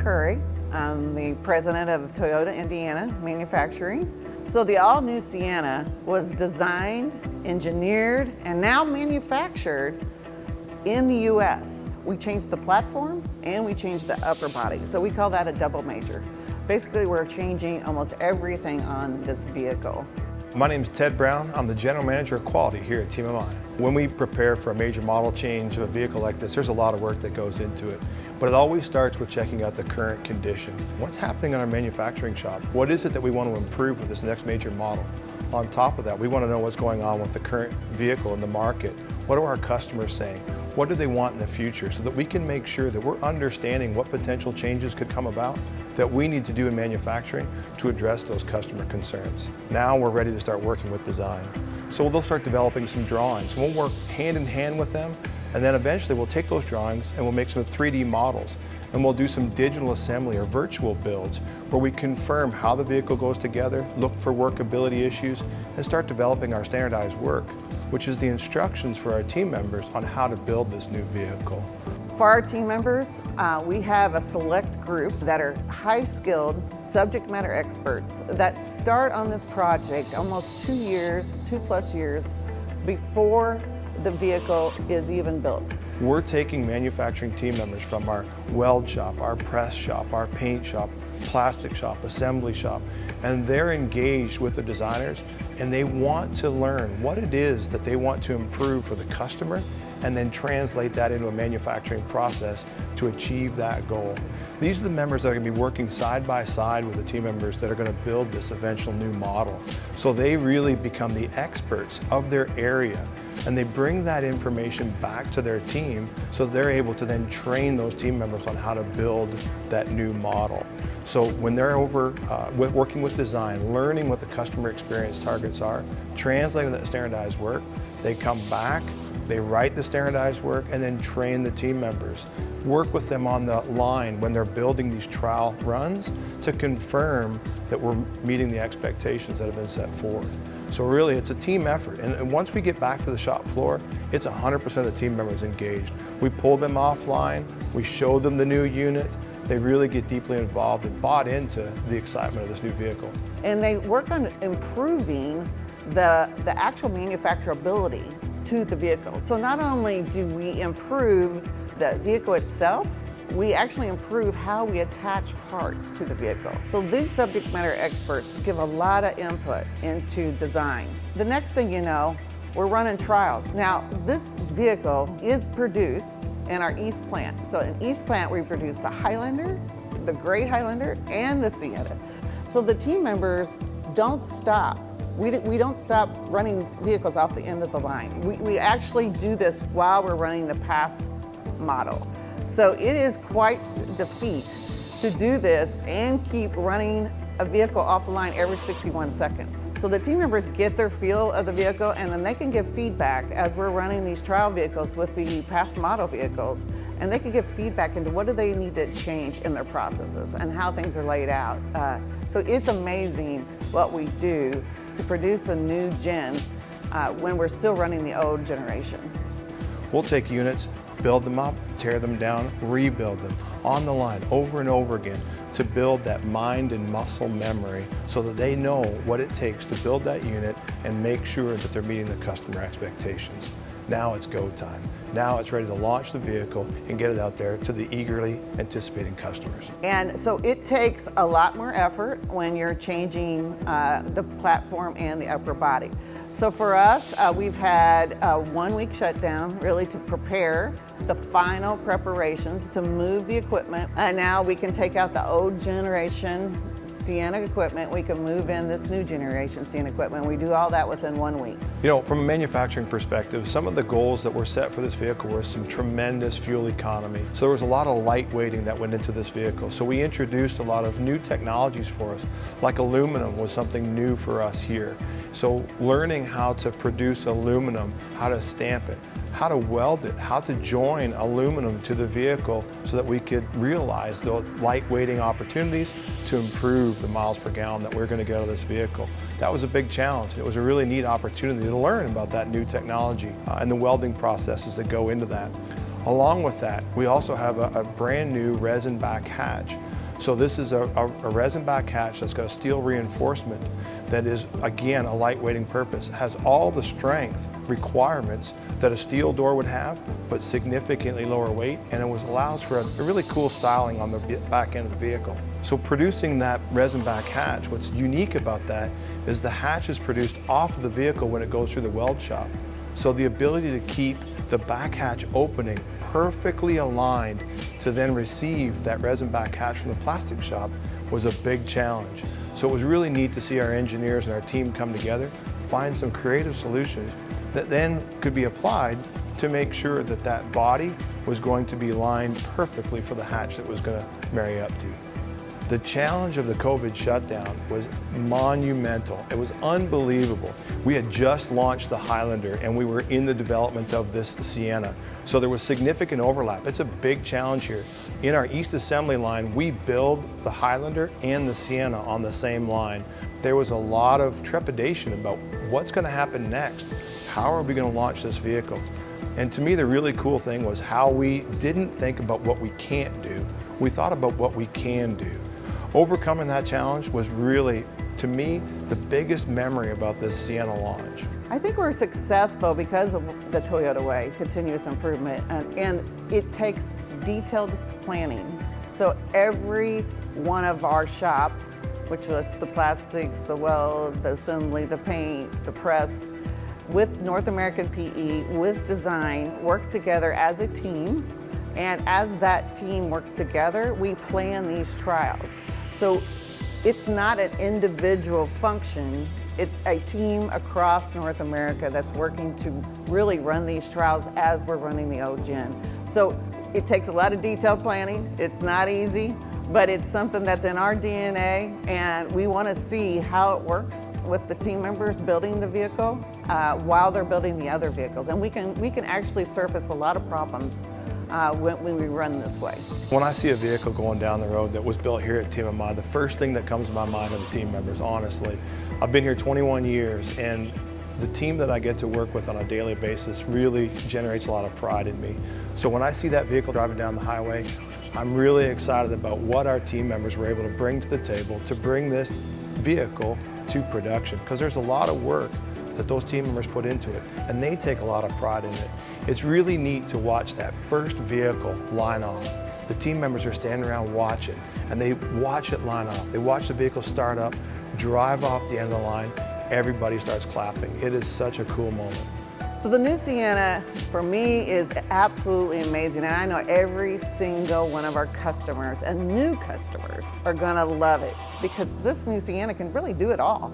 Curry. I'm the president of Toyota Indiana Manufacturing. So the all-new Sienna was designed, engineered, and now manufactured in the U.S. We changed the platform and we changed the upper body. So we call that a double major. Basically, we're changing almost everything on this vehicle. My name is Ted Brown. I'm the General Manager of Quality here at Team MI. When we prepare for a major model change of a vehicle like this, there's a lot of work that goes into it. But it always starts with checking out the current condition. What's happening in our manufacturing shop? What is it that we want to improve with this next major model? On top of that, we want to know what's going on with the current vehicle in the market. What are our customers saying? What do they want in the future, so that we can make sure that we're understanding what potential changes could come about that we need to do in manufacturing to address those customer concerns. Now we're ready to start working with design. So they'll start developing some drawings. We'll work hand in hand with them, and then eventually we'll take those drawings and we'll make some 3D models. And we'll do some digital assembly or virtual builds where we confirm how the vehicle goes together, look for workability issues, and start developing our standardized work, which is the instructions for our team members on how to build this new vehicle. For our team members, we have a select group that are high-skilled subject matter experts that start on this project almost 2+ years before the vehicle is even built. We're taking manufacturing team members from our weld shop, our press shop, our paint shop, plastic shop, assembly shop, and they're engaged with the designers, and they want to learn what it is that they want to improve for the customer, and then translate that into a manufacturing process to achieve that goal. These are the members that are going to be working side by side with the team members that are going to build this eventual new model. So they really become the experts of their area, and they bring that information back to their team so they're able to then train those team members on how to build that new model. So when they're over working with design, learning what the customer experience targets are, translating that standardized work, they come back, they write the standardized work, and then train the team members. Work with them on the line when they're building these trial runs to confirm that we're meeting the expectations that have been set forth. So really, it's a team effort. And once we get back to the shop floor, it's 100% of the team members engaged. We pull them offline, we show them the new unit, they really get deeply involved and bought into the excitement of this new vehicle. And they work on improving the actual manufacturability to the vehicle. So not only do we improve the vehicle itself, we actually improve how we attach parts to the vehicle. So these subject matter experts give a lot of input into design. The next thing you know, we're running trials. Now, this vehicle is produced in our East plant. So in East plant, we produce the Highlander, the Great Highlander, and the Sienna. So the team members don't stop. We don't stop running vehicles off the end of the line. We actually do this while we're running the past model. So it is quite the feat to do this and keep running a vehicle off the line every 61 seconds. So the team members get their feel of the vehicle, and then they can give feedback as we're running these trial vehicles with the past model vehicles, and they can give feedback into what do they need to change in their processes and how things are laid out. So it's amazing what we do to produce a new gen when we're still running the old generation. We'll take units, build them up, tear them down, rebuild them on the line over and over again to build that mind and muscle memory so that they know what it takes to build that unit and make sure that they're meeting the customer expectations. Now it's go time. Now it's ready to launch the vehicle and get it out there to the eagerly anticipating customers. And so it takes a lot more effort when you're changing the platform and the upper body. So for us, we've had a 1-week shutdown really to prepare the final preparations to move the equipment. And now we can take out the old generation Sienna equipment, we can move in this new generation Sienna equipment. We do all that within 1 week. You know, from a manufacturing perspective, some of the goals that were set for this vehicle were some tremendous fuel economy. So there was a lot of light weighting that went into this vehicle. So we introduced a lot of new technologies for us, like aluminum was something new for us here. So learning how to produce aluminum, how to stamp it, how to weld it, how to join aluminum to the vehicle so that we could realize the lightweighting opportunities to improve the miles per gallon that we're going to get out of this vehicle. That was a big challenge. It was a really neat opportunity to learn about that new technology and the welding processes that go into that. Along with that, we also have a brand new resin back hatch. So this is a resin back hatch that's got a steel reinforcement that is, again, a lightweighting purpose. It has all the strength requirements that a steel door would have, but significantly lower weight, and it allows for a really cool styling on the back end of the vehicle. So producing that resin back hatch, what's unique about that is the hatch is produced off of the vehicle when it goes through the weld shop. So the ability to keep the back hatch opening perfectly aligned to then receive that resin back hatch from the plastic shop was a big challenge. So it was really neat to see our engineers and our team come together, find some creative solutions that then could be applied to make sure that that body was going to be lined perfectly for the hatch that was going to marry up to. The challenge of the COVID shutdown was monumental. It was unbelievable. We had just launched the Highlander and we were in the development of this Sienna. So there was significant overlap. It's a big challenge here. In our East assembly line, we build the Highlander and the Sienna on the same line. There was a lot of trepidation about what's going to happen next. How are we going to launch this vehicle? And to me, the really cool thing was how we didn't think about what we can't do. We thought about what we can do. Overcoming that challenge was really, to me, the biggest memory about this Sienna launch. I think we're successful because of the Toyota Way, continuous improvement, and it takes detailed planning. So every one of our shops, which was the plastics, the weld, the assembly, the paint, the press, with North American PE, with design, work together as a team. And as that team works together, we plan these trials. So it's not an individual function, it's a team across North America that's working to really run these trials as we're running the old gen. So it takes a lot of detailed planning, it's not easy, but it's something that's in our DNA, and we want to see how it works with the team members building the vehicle while they're building the other vehicles. And we can actually surface a lot of problems when we run this way. When I see a vehicle going down the road that was built here at TMMI, the first thing that comes to my mind are the team members, honestly. I've been here 21 years, and the team that I get to work with on a daily basis really generates a lot of pride in me. So when I see that vehicle driving down the highway, I'm really excited about what our team members were able to bring to the table to bring this vehicle to production, because there's a lot of work that those team members put into it, and they take a lot of pride in it. It's really neat to watch that first vehicle line off. The team members are standing around watching, and they watch it line off. They watch the vehicle start up, drive off the end of the line, everybody starts clapping. It is such a cool moment. So the new Sienna, for me, is absolutely amazing, and I know every single one of our customers and new customers are gonna love it, because this new Sienna can really do it all.